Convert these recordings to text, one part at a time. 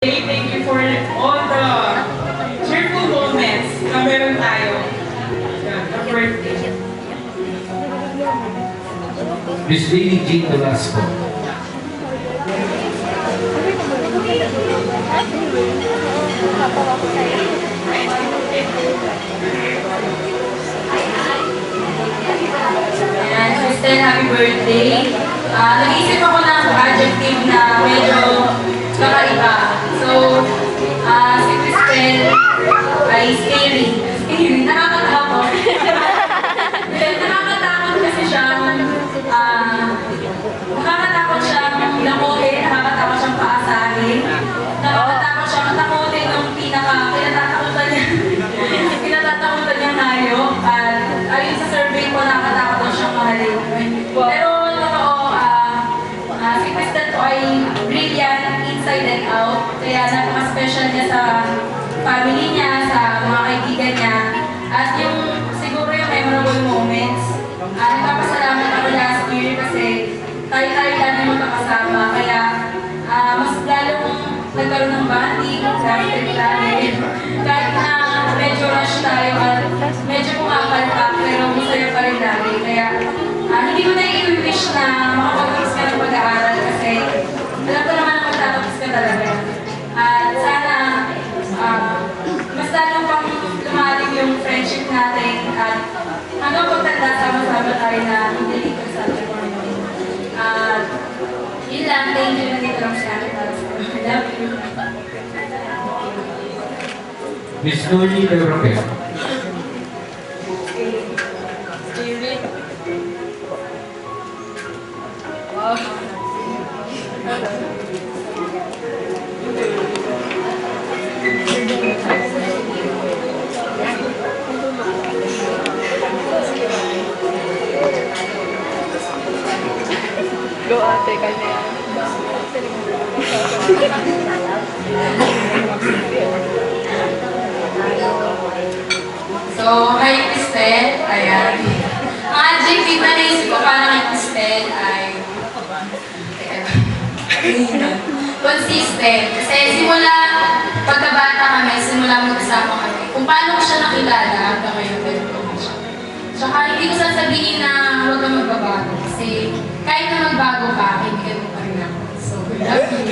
Thank you for all the cheerful moments na meron tayo sa birthday. Miss Lily Jean Velasco. Ayan, Kristen, happy birthday. Nag-isip ako ng adjective na medyo kakaiba. So, si Kristen ay scary. Scary, nakakatakot. Nakakatakot kasi siya, nakakatakot siyang lamuhin, nakakatakot siyang paasahin, nakakatakot siyang takutin ng kinatatakutan niya hayop. At ayun sa survey ko, nakakatakot daw siyang mahalin. Pero totoo, si Kristen po ay brilliant inside and out. Kaya napaka-special niya sa family niya, sa mga kaibigan niya. At yung siguro yung memorable moments. Nagpapasalamat ako last year kasi tayo-tayo lang yung magkakasama. Kaya mas lalong nagkaroon ng bonding, lasted tayo. Kahit na medyo rush tayo at medyo pumapalpak, pero masaya pa rin natin. Kaya hindi ko na i-wish na makapag-tapos ka ng pag-aaral kasi alam ko naman na magtatapos ka talaga. At sana mas lalong pang lumalim yung friendship natin at hanggang pagtanda sama-sama tayo na hindi dito sa atin. Yun lang, thank you na dito lang sa akin. Love you. Miss Noli Leroque. Go ate, kanya. So, kay Kristen, ayan. Ang adjective na naisip ko para kay Kristen ay consistent. Kasi simula pagkabata kami, simula magkasama kami, kung paano ko siya nakilala hanggang ngayon, ganito ko siya. Tsaka hindi ko sasabihin na huwag kang magbabago. Kasi kahit na magbago ka, kaibigan mo pa rin ako. So, love you.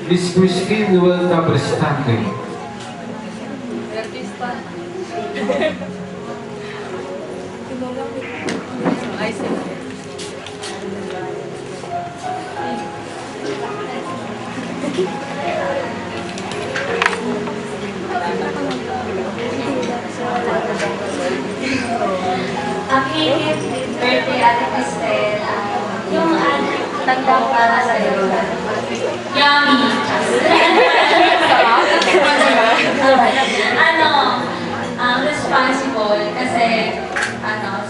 Miss Christine Noel Tabrestante. Artista. Ay, Happy birthday, Ate Kristen. Yung tanda ko para sa iyo. Yummy. Responsible kasi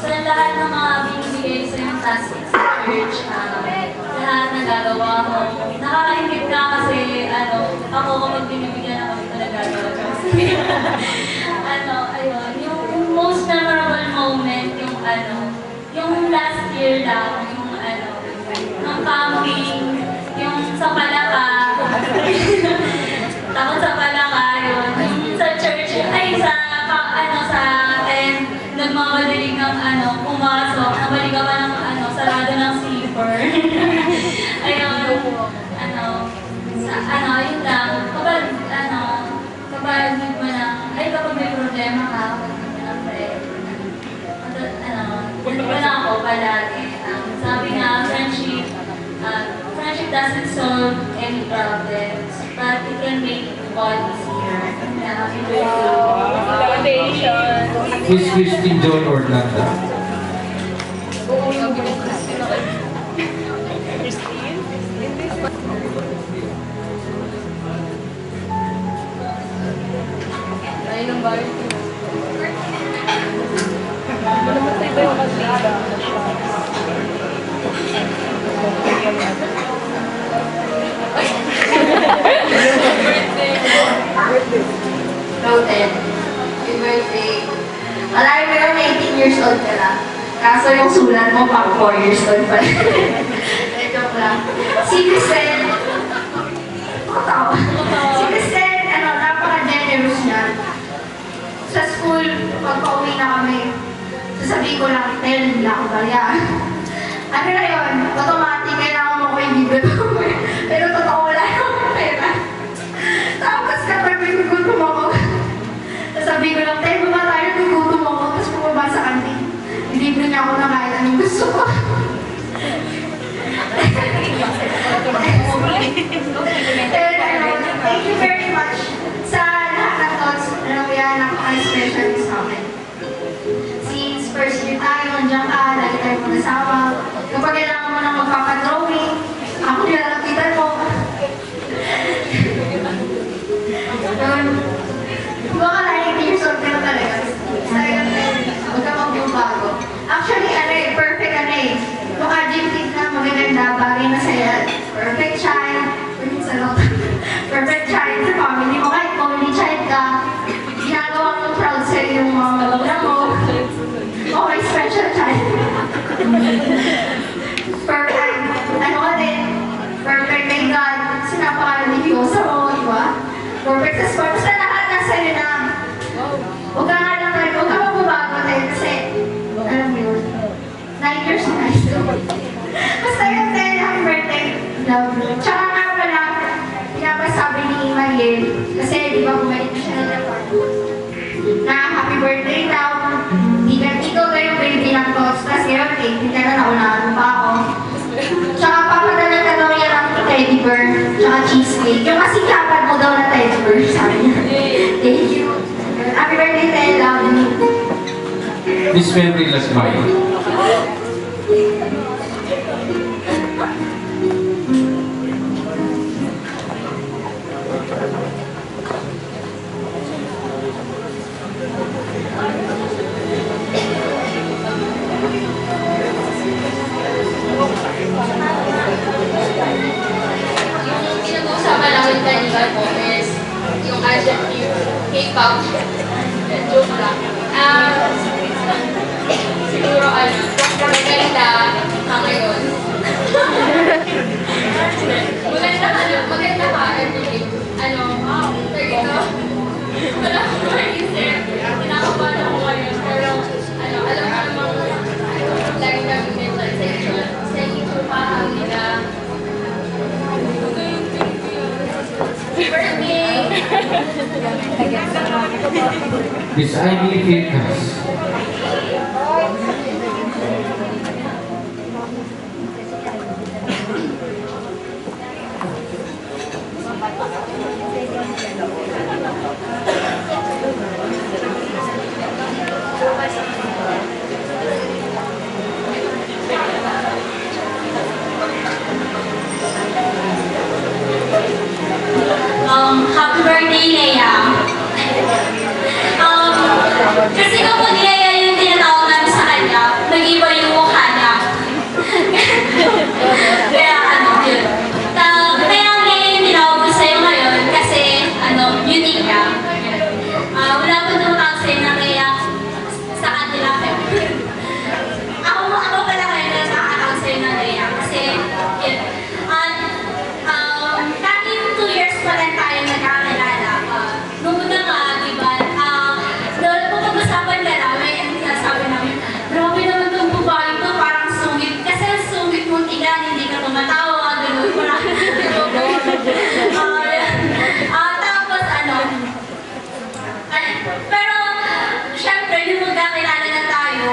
sa lahat ng mga binibigay sa yung task sa church, lahat na gagawa ko. Nakakaingit ka kasi ako kapag binibigyan ako ito nagagawa ko. Ayun, yung most memorable moment, yung last year lang, yung camping, yung sa Palaka, takot sa Palaka, yun, yung sa church, ay sa tent, nagmamadaling ng pumasok, nabalik ka pa ng sarado ng zipper. Ayun, yun lang, kapag mo lang, kapag may problema ka, kapag mo lang friend, dito na ako palagi. Sabi nga, friendship doesn't solve any problems, but it can make God easier. Happy birthday. Miss Christine Joy Orlando. ay, nung bayo ko. Namatay ba yung mag-liga? Noted. Happy birthday. Alam mo, 18 years old ka na. Kaso yung sulat mo, pang 4 years old pa. Joke lang. Si Cristel, makatawa. Si Cristel, napaka-generous niya. Sa school, pag pauwi na kami, sasabihin ko lang, Tel, hindi ako baya. Ano na yun? Automatic, kailangan mo ko yung libre ko. Pero totoo, wala akong pera. Tapos kapag may gugutom ako, sasabihin ko lang, Tel, baba tayo, gugutom ako. Tapos bumaba sa kantin. Libre niya ako na kahit anong gusto ko. Thank you very much sa lahat ng thoughts. Alam mo yan, napaka-special sa akin. Since first year tayo, nandiyan ka, lagi tayo mag-asawa. Kapag kailangan mo na magpapadrawing, ako nilalapitan mo. Yun. Mga ka 90 years old ka na talaga. Talagang huwag ka magbago. Actually, perfect Mukha gym kid na magaganda, bagay na sa'yo. Perfect child. Perfect child sa family mo. Kahit only child ka, ginagawa mo proud sa'yo yung mga magulang mo. Okay, special child. Perfect. Ano ka din? Perfect kay God. Kasi napaka-religyosa mo, di ba? Perfect sa sport. Basta lahat na sa'yo na. Huwag ka nga lang tayo. Huwag ka magbabago tayo kasi, alam mo yun, 9 years na ito. Basta yun tayo, happy birthday. Love you. Tsaka nga pala, pinapasabi ni Mariel, kasi di ba bumalik na siya ng report, na happy birthday daw. Ikaw yung baby ng thoughts. Tapos ngayon, hindi ka na naunahan pa ako. Tsaka papadala ka daw niya ng teddy bear, tsaka cheesecake. Yung kasikapan mo daw na teddy bear, sabi niya. Thank you. Happy birthday, Ted. Love you. Miss Mary Lasmay. Yung pinag-uusapan namin kanina po is yung adjective K-pop. Joke lang. Siguro maganda ka ngayon. Maganda ka everything. Dito, wala akong maisip. Kinakabahan ako ngayon. Pero, alam mo namang lagi kami mentalization. Sa itsupahang nila. Birthday! Miss Ivy Fitness. Happy birthday, Leia. Kasi kapag Leia yung tinatawag namin sa kanya, nag-iba yung mukha niya. Kaya yun. Kaya Leia yung tinawag ko sa'yo ngayon kasi, unique ka. Wala pa tumatawag sa'yo na Leia sa kanila. Ako pala ngayon na nakakatawag sa'yo na Leia. Kasi, yun. Kahit 2 years pa lang tayo nagkakilala. Nung una nga, diba, pag-usapan ka namin, yung sinasabi namin, grabe naman itong babae to, parang sungit. Kasi ang sungit mong tigan, hindi ka tumatawa, gano'n. Tapos, pero, syempre, nung magkakilala na tayo,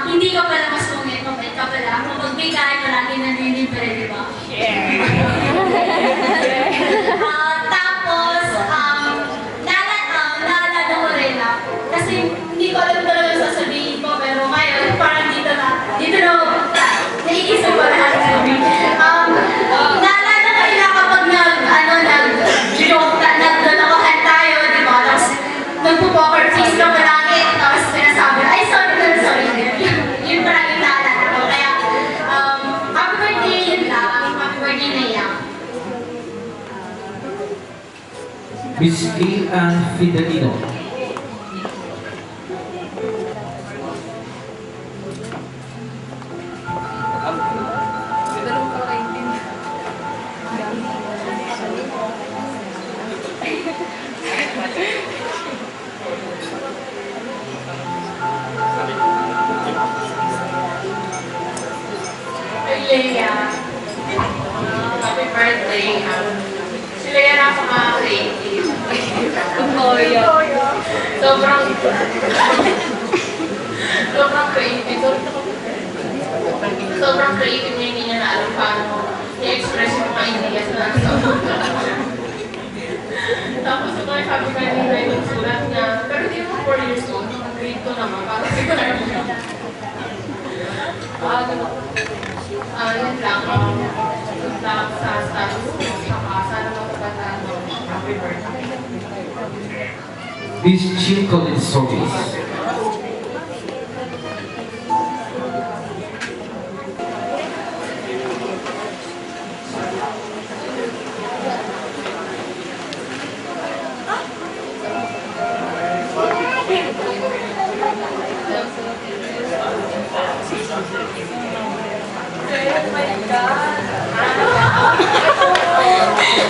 hindi ka pala masungit, mabait ka pala. Mapagbigay, palagi nanlilibre, di ba? Tapos, naalala ko rin kasi hindi ko alam talaga sasabihin ko, pero ngayon, parang dito na, naiisip ko na sasabihin. Naalala ko nila kapag naglalakohan tayo, di ba? Tapos, nagpo-poker face ka palagi, tapos sinasabi, ay, sorry. Yun parang yung naalala ko. Kaya, happy birthday, yun lang. Happy birthday, Naya. Miss A. Ann Fidelino. Leia. Happy birthday. Si Leia napaka-creative. Oh, yeah. Sobrang creative. Sobrang creative niya, hindi niya na alam paano i-express yung mga ideas na nasa utak niya. Tapos ito ay sabi kanina yung sulat niya, pero hindi mo 4 years old, grade 2 naman, para si Carlo. Yun lang, good luck sa status mo, saka sana matapatan mo. Happy birthday. Miss Chill Collins Solis.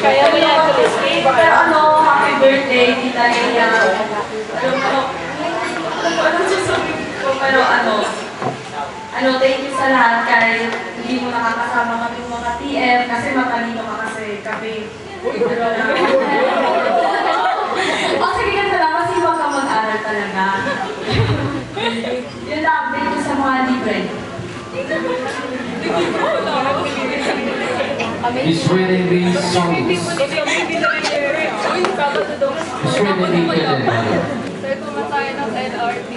Kaya mo yan, Chris. Pero ano, happy birthday, Tita Leia. Ano sasabihin ko, pero thank you sa lahat kahit hindi mo nakakasama kami mga TF kasi matalino ka kasi kami. O sige ganito lang, kasi huwag ka mag-aral talaga. Yun lang, thank you sa mga libre. Miss Renee Solis. Miss Renee Calendar. Sir, pumatay ng LRT.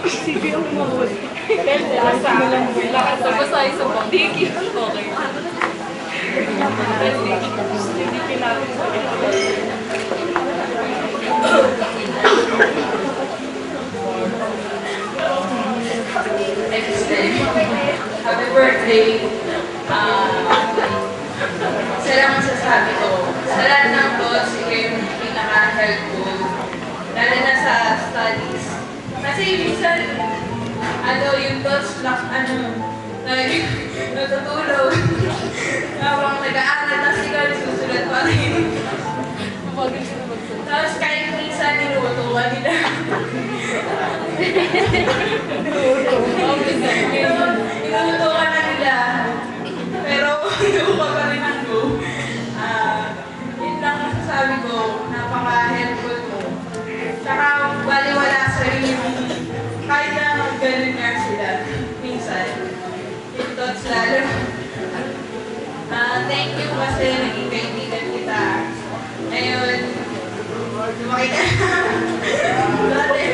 Sige ang mahuli. Lakas sa pasay sa bang. Thank you. Okay. Hindi pinapin sa Next day, happy birthday. Isa lang ang sasabi ko. Sa lahat ng thoughts, ikaw yung pinaka-helpful. Lalo na sa studies. Kasi minsan, yung thoughts lang, natutulog. Habang nag-aaral, tapos ikaw nasusulat pa rin. Tapos kahit minsan niluto ka nila. Niluto ka na nila. Pero hindi ko pa rin ang go. Yun lang ang sasabi ko, napaka-helpful mo. Tsaka baliwala sa'yo yung kahit na ganun nga sila. Minsan, yung thoughts lalo. Thank you kasi naging kaibigan kita. Ngayon, lumaki ka na. Dati.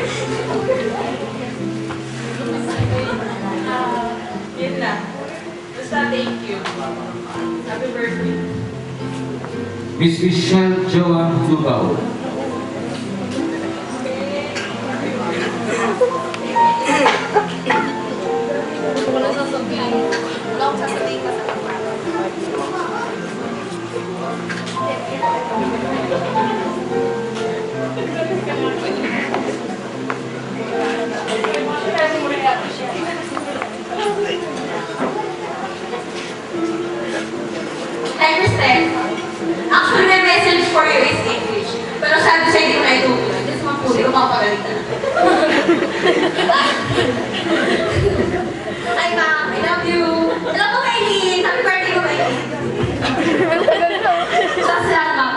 Yun lang. Basta thank you. Happy birthday. Miss Michelle Joan Lubao. Wala sasabihin. Wala akong sasabihin ka sa I understand. Actually, my message for you is English. Pero sabi sa'yo, hindi ko na itutuloy. Just mapuli ko, mapagalitan. Hi, ma'am. I love you. Alam ko, Kailin. Happy birthday ko, Kailin. Just lang, ma'am.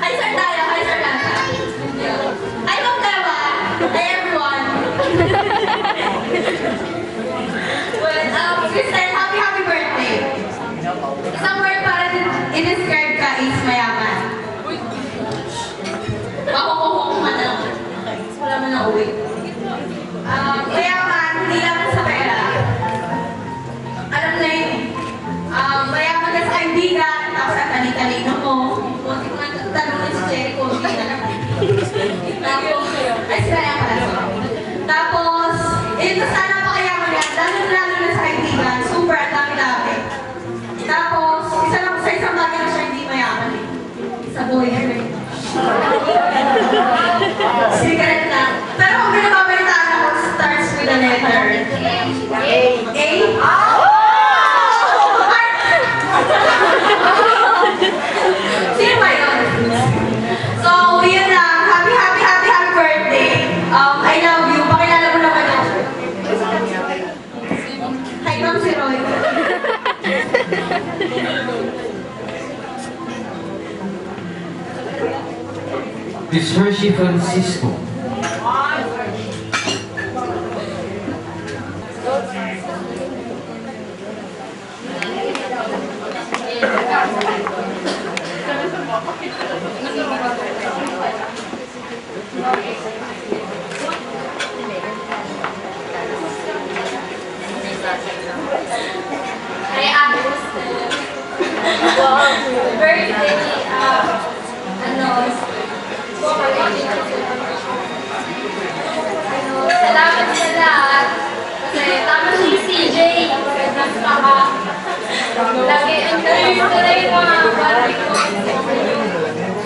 Hi, Sir Taya. Hi, Sir Lanta. Hi, Ma'am Deva. Hi, everyone. Well, Kristen, happy birthday. Isang word para i-describe ka is mayaman. Pakukuhong man lang. Wala man na uwi. Mayaman, hindi lang sa pera. Alam na yun. Mayaman ka sa kaibigan, tapos ang tali-talino mo. Huwag ko nga tanongin si Jerry kung hindi na lang. Tapos, ay sila yan pala. Tapos, ito sana pakayaman yan. Lalo na sa kaibigan. Super, ang dami-dami. Tapos, isa lang sa isang bagay na siya hindi mayaman eh. Sa boyfriend. Secret lang. Pero kung pinapabalitaan ako, starts with a letter. A? A? Sino ba yun? So, yun lang. Happy birthday. I love you. Pakilala mo naman ako. Hi, Ma'am si Roy. Miss Hershey Francisco. Kay Agos. Birthday, salamat sa lahat. Kasi tama si CJ. Lagi, ang dami ko na yung mga bati ko.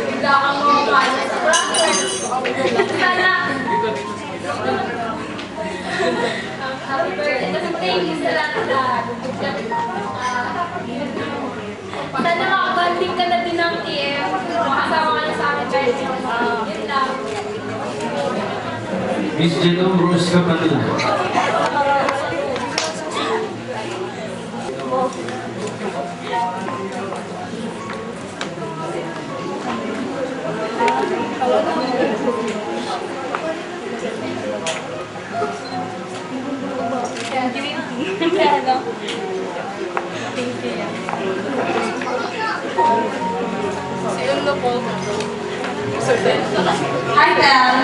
Bigla kang mga bati sa bracket. Sana. Happy birthday. Kasi thank you sa lahat. Sana makabanding ka na din ng TM. Makasama ka na sa akin guys. Yun lang. Miss Genome Rose Capanuna. Hi, Belle.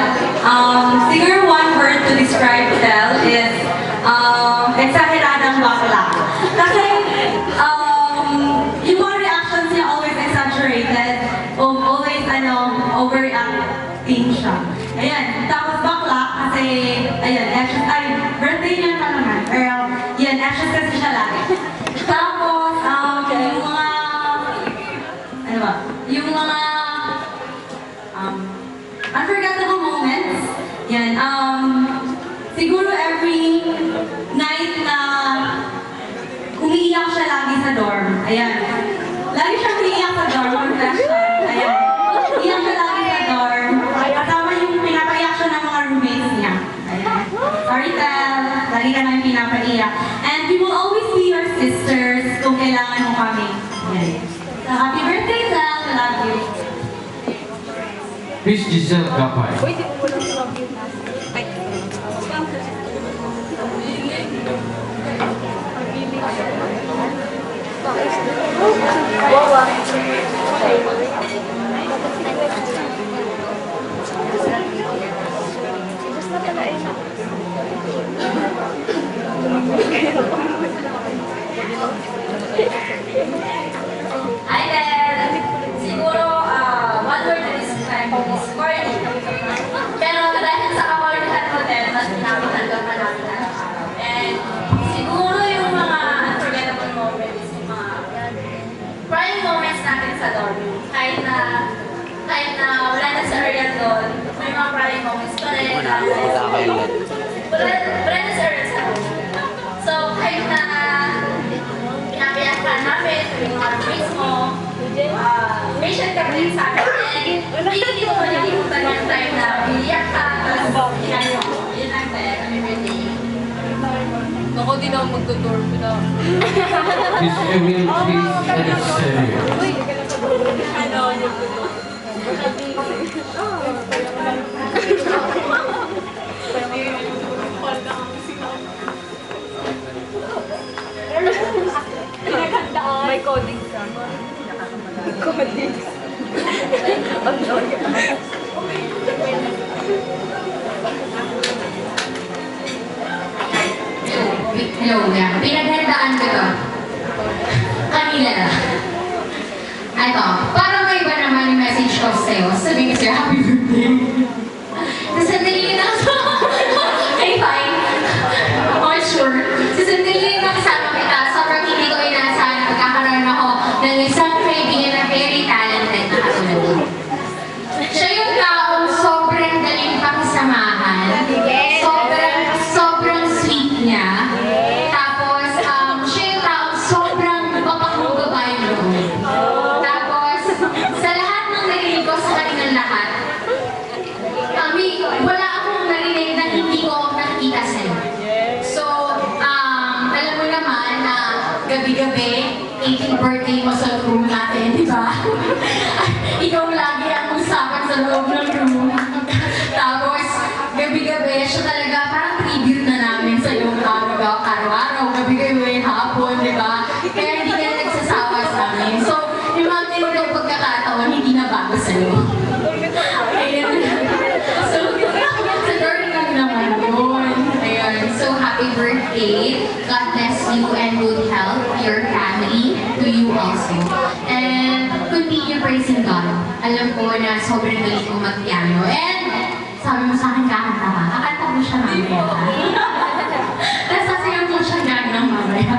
Siguro one word to describe Belle is eksageradang bakla. Kasi yung mga reactions niya always exaggerated, always overreacting siya. Ayan, tapos bakla kasi, ayan, anxious, birthday niya na naman. Pero, yan, anxious kasi siya lagi. Tapos, yung mga, ano ba, yung mga unforgettable moments. Yan. Siguro every night na umiiyak siya lagi sa dorm. Ayan. Lagi siya umiiyak sa dorm. Confession. Ayan. Iyak siya lagi sa dorm. Kasama yung pinapaiyak siya ng mga roommates niya. Ayan. Sorry, Tel. Lagi ka namin pinapaiyak. And we will always be your sisters kung kailangan mo kami. Ayan. So, happy birthday, Tel. I love you. Miss Giselle Gapay. Hi there! Siguro, one word to describe is corny. Pero dahil sa kakornihan hotel, mas pinakatanggap na namin araw-araw. And siguro yung mga unforgettable moments, yung mga prime moments natin sa dorm. Kahit na wala na sa area doon, may mga prime moments pa rin. Wala na sa area sa dorm. So, kahit na pinapayakan namin, yung mga roommates mo, patient ka rin sa akin. Hindi mo malilimutan yung time na iiyak ka, tapos ginagawa mo. Yun lang tayo, happy birthday. Ako din ako magdodorm na. Miss Evelyn Faith Alexander. Ano, magdodorm. May coding ka. Coding. Hello, yeah. Pinaghandaan ko to. Kanila na. Ito, parang may iba naman yung message ko sa'yo. Sabihin ko sa'yo, happy birthday. Sasandali na ako. Okay, fine. Okay, sure. Sasandali na kasama kita. Sobrang hindi ko inaasahan na magkakaroon ako ng isang kaibigan na very talented na katulad mo. Siya yung taong sobrang daling pakisamahan. Sobrang sweet niya. Tapos, siya yung taong sobrang mapakmugabayan mo. Tapos, sa lahat ng narinig ko sa kanilang lahat, wala akong narinig na hindi ko nakikita sa'yo. So, alam mo naman na gabi-gabi, 18th birthday mo sa room natin, di ba? Ikaw lagi ang usapan sa loob ng room. Tapos, gabi-gabi, siya talaga parang tribute na namin sa iyong araw-araw, gabi-gabi, hapon, di ba? Kaya hindi ka nagsasawa sa amin. So, yung mga ganitong pagkakataon, hindi na bago sa iyo. Ayan. So, sa Dory lang naman yun. Ayan. So, happy birthday. God bless you and good health to your family, to you also. And continue praising God. Alam ko na sobrang galing kong mag-piano. And sabi mo sa akin, kakanta ka. Kakanta mo siya mamaya. Tapos sasayaw mo siya gano'n mamaya.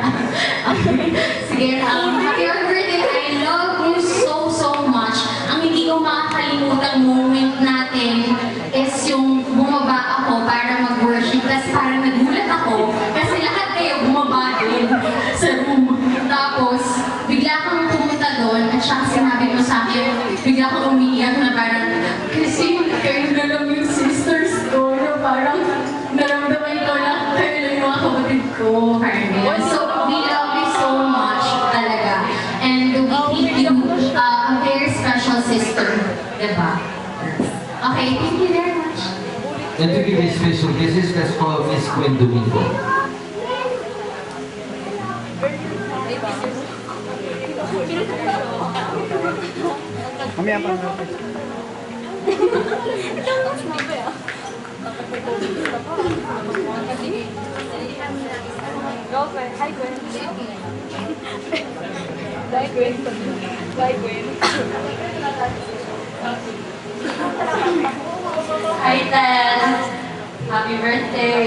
Okay. Sige, happy birthday. I love you so, so much. Ang hindi ko makakalimutang moment natin is yung bumaba ako para mag-worship. Tapos parang nagulat ako kasi lahat kayo bumaba din sa room. Tapos, bigla kang pumunta doon at saka sinabi mo sa akin, bigla kang umiiyak na parang, kasi kayo na lang yung sisters ko na parang naramdaman ko na kayo lang yung mga kapatid ko. So, we love you so much talaga. And we think you a very special sister. Diba? Okay, thank you very much. And to give a special message, let's call Miss Gwen Domingo. Mamaya pa nga. Go, Gwen. Hi, Gwen. Bye, Gwen. Bye, Gwen. Hi, Tel. Happy birthday.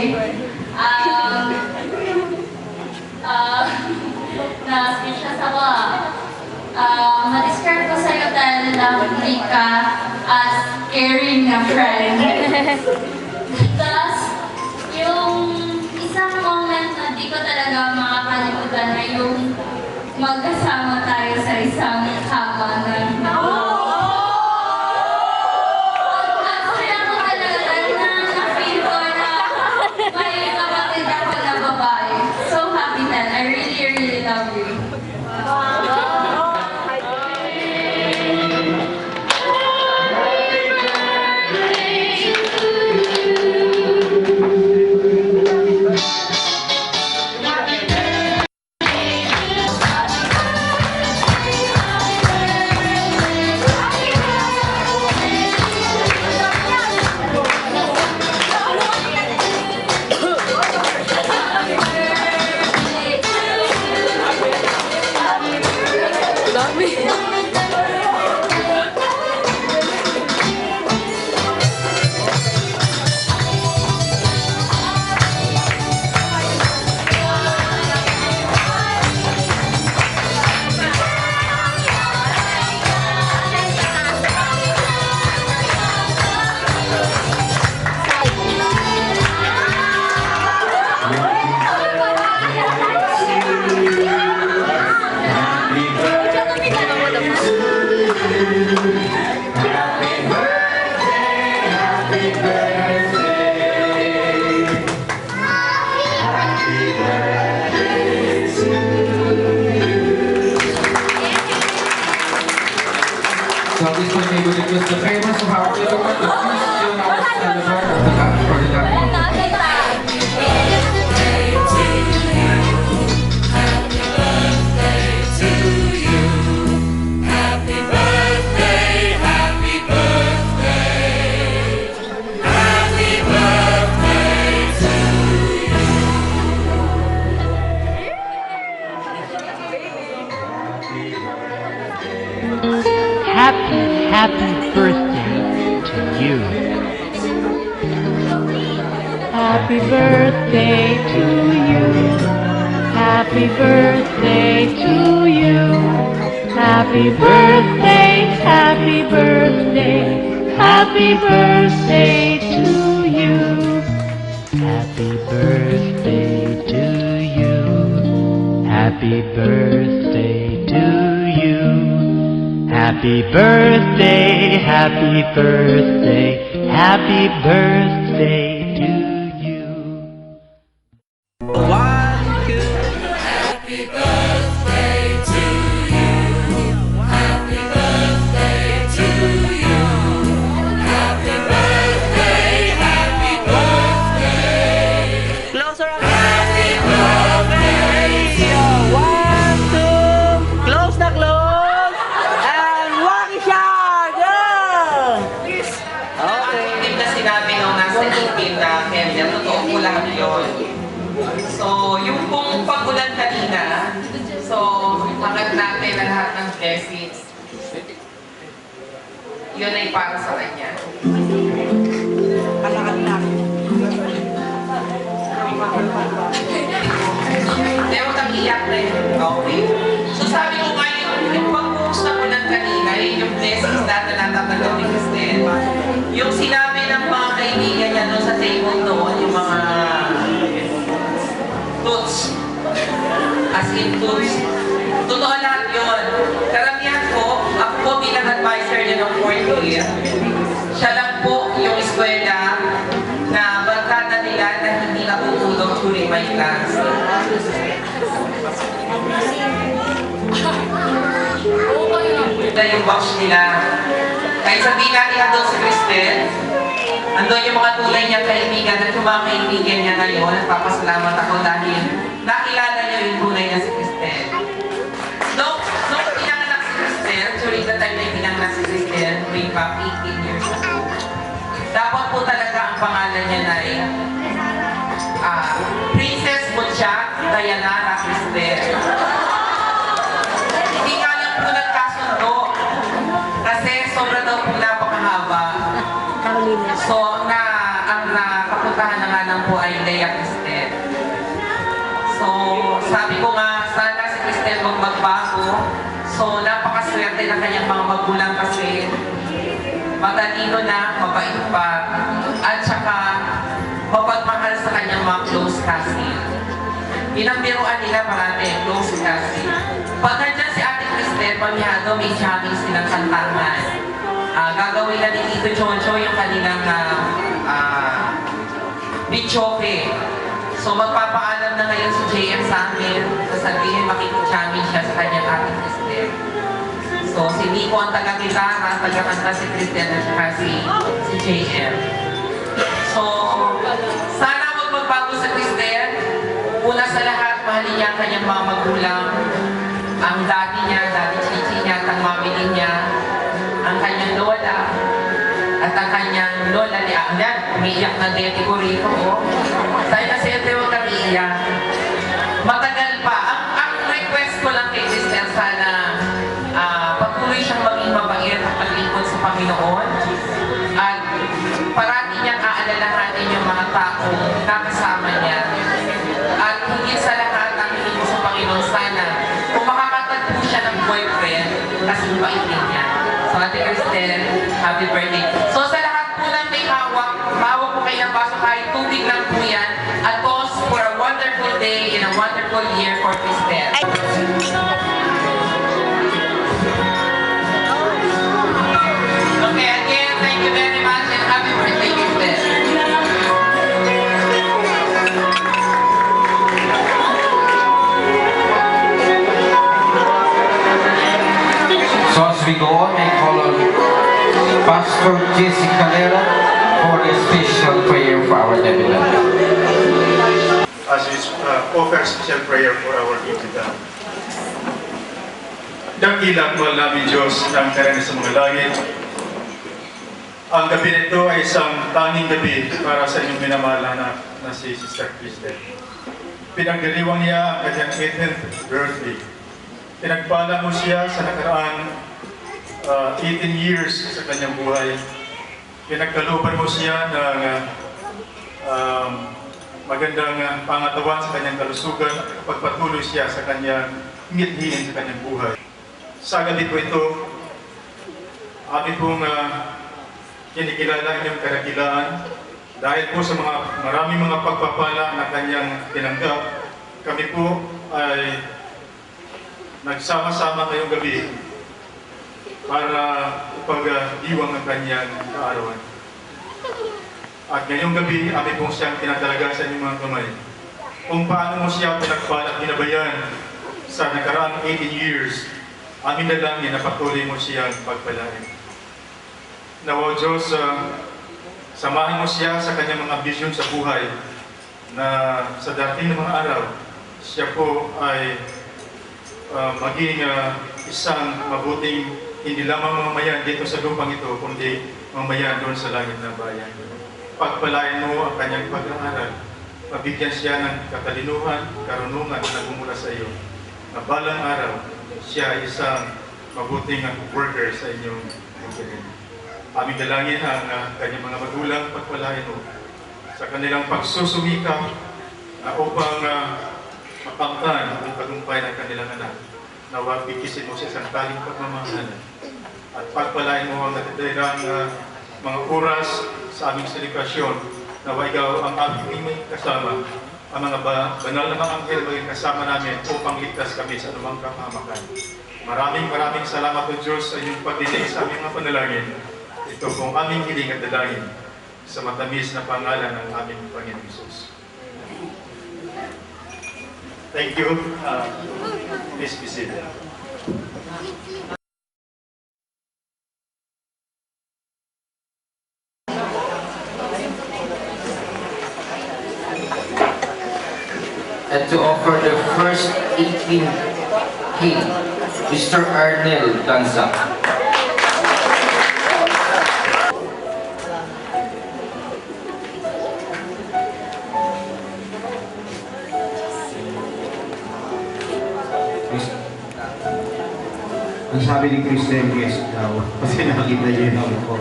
Na-speechless ako. Ma-describe ko sa'yo, Tel, na hindi ka as caring na friend. Tapos, yung isang moment na di ko talaga makakalimutan na yung magkasama tayo sa isang kama na So at this point, I would request the famous of our little work, the Christian our celebrant of the coordinator. Happy birthday to you. Happy birthday to you. Happy birthday to you. Happy birthday, happy birthday, happy birthday to you. Happy birthday to you. Happy birthday to you. Happy birthday, happy birthday, happy birthday to you. One, two. Happy birthday. blessings, yun ay para sa kanya. Hindi mo nang iyak na yun. Okay. So sabi ko nga yung pag-post na ko ng kanina, yung blessings na natatanggap ni Cristel. Yung sinabi ng mga kaibigan niya doon sa table doon, yung mga toots. As in toots. Totoo lahat yun. Karamihan ko, ako po bilang advisor niya ng 4th year. Siya lang po yung eskwela na barkada nila na hindi natutulog during my class. Ito yung box nila. Kahit sabihin natin na doon si Cristel, andun yung mga tulay niyang kaibigan at yung mga kaibigan niya ngayon. Nagpapasalamat ako dahil nakilala niyo yung tunay niya si Cristel. Nung pinanganak si Cristel, during the time na pinanganak si Cristel, way back 18 years ago, dapat po talaga ang pangalan niya na ay Princess Butchak Dayanara Cristel. Hindi nga lang po nagkasundo kasi sobra daw po napakahaba. So, ang nakapuntahan na nga lang po ay Lea Cristel. So, sabi ko nga, sana si Cristel magbago. So, napakaswerte na kanyang mga magulang kasi matalino na, mabait pa, at saka mapagmahal sa kanyang mga close cousin. Pinambiruan nila parati, close cousin. Pag nandiyan si Ate Cristel, pamihado, may jamming silang kantahan. Gagawin na ni Tito Choncho yung kanilang bichoke. So magpapaalam na ngayon si JM sa amin, sasabihin makikijaming siya sa kanyang Ate Cristel. So si Nico ang taga-gitara, taga-kanta si Cristel at saka si JM. So sana wag magbago sa Cristel. Una sa lahat, mahalin niya ang kanyang mga magulang, ang daddy niya, daddy chichi niya, at ang mami niya, ang kanyang lola, at ang kanyang lola ni Agnan. Umiiyak na deti ko rito, oh. Tayo na siyempre huwag kang iiyak. Matagal pa. Ang request ko lang kay Cristel, sana patuloy siyang maging mabait at paglingkod sa Panginoon. At parati niyang aalalahanin yung mga taong nakasama niya. At higit sa lahat, ang hiling ko sa Panginoon, sana kung makakatagpo siya ng boyfriend, kasi mabait din niya. So, Ate Cristel, happy birthday. So, sa lahat po ng may hawak po kayo ng baso, kahit tubig lang po yan. At toast for a wonderful day and a wonderful year for Cristel. Okay, again, thank you very much and happy birthday, Cristel. So as we go on, I call on Pastor Jesse Calera for a special prayer for our Nebula. As we offer special prayer for our Nebula. Dakilang mahal namin Diyos ng karami sa mga langit. Ang gabi nito ay isang tanging gabi para sa inyong minamahal na si Sister Cristel. Pinagdiriwang niya ang kanyang 18th birthday. Pinagpala mo siya sa nakaraan 18 years sa kanyang buhay. Pinagkaluban mo siya ng magandang pangatawan sa kanyang kalusugan at pagpatuloy siya sa kanyang ngithiin sa kanyang buhay. Sa gabi po ito, amin pong kinikilala inyong karakilaan dahil po sa maraming mga pagpapala na kanyang tinanggap. Kami po ay nagsama-sama ngayong gabi para ipag-diwang ang kanyang kaarawan. At ngayong gabi, amin pong siyang tinatalaga sa inyong mga kamay. Kung paano mo siya pinagpala at binabayan sa nakaraang 18 years, amin na lang napatuloy mo siyang pagpalain. Nawa Diyos, samahan mo siya sa kanyang mga vision sa buhay na sa darating ng mga araw, siya po ay maging isang mabuting hindi lamang mamayan dito sa lupang ito, kundi mamayan doon sa langit na bayan. Pagpalain mo ang kanyang pag-aaral, mabigyan siya ng katalinuhan, karunungan na nagmumula sa iyo. Na balang araw, siya ay isang mabuting workers sa inyong kumpanya. Aming dalangin ang kanyang mga magulang pagpalain mo sa kanilang pagsusumikap upang makamtan ang tagumpay ng kanilang anak. Nawag bikisin mo sa isang taling pagmamahalan at pagpalain mo ang natitirang mga oras sa aming selebrasyon. Nawag ikaw ang aming kasama, ang mga banal na mga anghel maging kasama namin upang ligtas kami sa anumang kapahamakan. Maraming salamat o Diyos sa inyong pagdinig sa aming mga panalangin. Ito pong aming hiling at dalangin sa matamis na pangalan ng aming Panginoon Jesus. Thank you. Please be seated. And to offer the first 18K, Mr. Arnel Danza. Ang sabi ni Christian Guest daw, kasi nakikita niyo yung ako ko.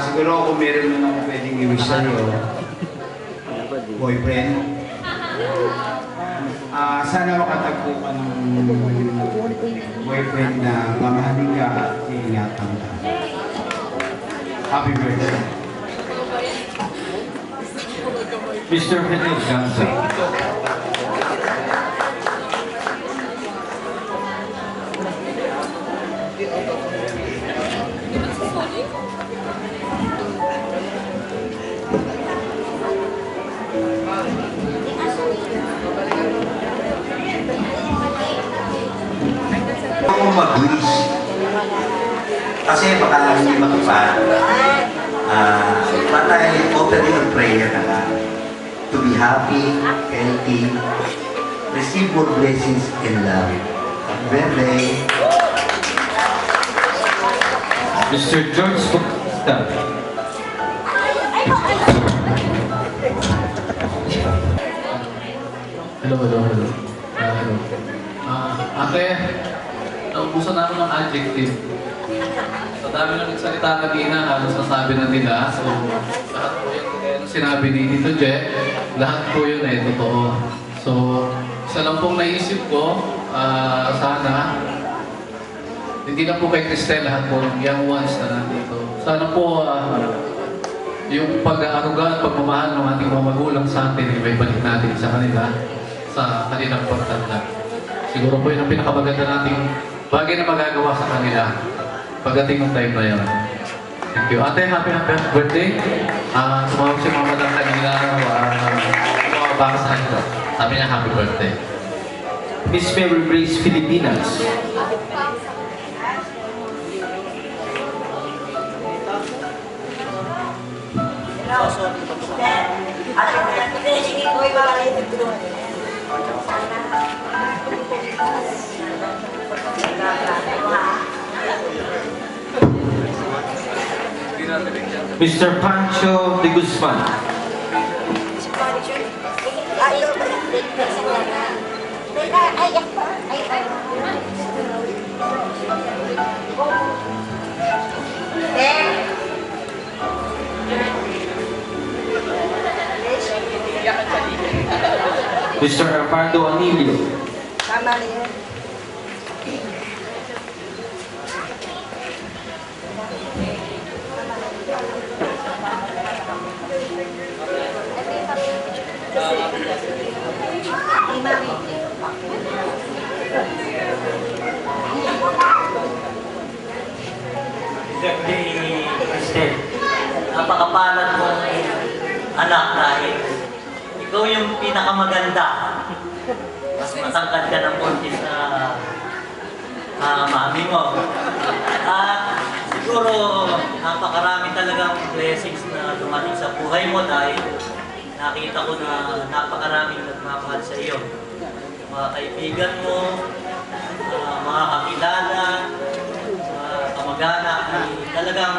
Siguro kung meron na ako pwedeng i-wish sa'yo, boyfriend, sana makatagpo ka ng boyfriend na mamahalin ka at iingatan ka. Happy birthday. Mr. Arnel Danza. Ako mag-wish. Kasi baka hindi matupad. But I offer you a prayer na lang. To be happy, healthy, receive more blessings and love. Happy birthday. Mr. George Bautista. Hello. Ate, naubusan namin ng adjective. Sa dami na nagsalita kanina, halos nasabi na nila. So, lahat po yung sinabi ni Tito Je, lahat po yun totoo. So, isa lang pong naisip ko, sana, hindi na po kay Cristel, lahat po ng young ones na nandito. Sana po, yung pag-aaruga at pagmamahal ng ating mga magulang sa atin, may balik natin sa kanila, sa kanilang pagtanda. Siguro po yun ang pinakamaganda nating bagay na magagawa sa kanila pagdating ng time na yun. Thank you. Ate, happy birthday. Tumawag si Mama ng kanina, baka sa kanila. Sabi niya, happy birthday. Miss Mary Grace Filipinas. Mr. Pancho de Guzman. Mr. Armando Anilio. Tama na yan. Christel, napakapalad mong anak dahil ikaw yung pinakamaganda. Mas matangkad ka ng konti sa mami mo. At siguro napakarami talagang blessings na dumating sa buhay mo dahil nakita ko na napakaraming nagmamahal sa iyo. Mga kaibigan mo, mga kakilala, kamag-anak, talagang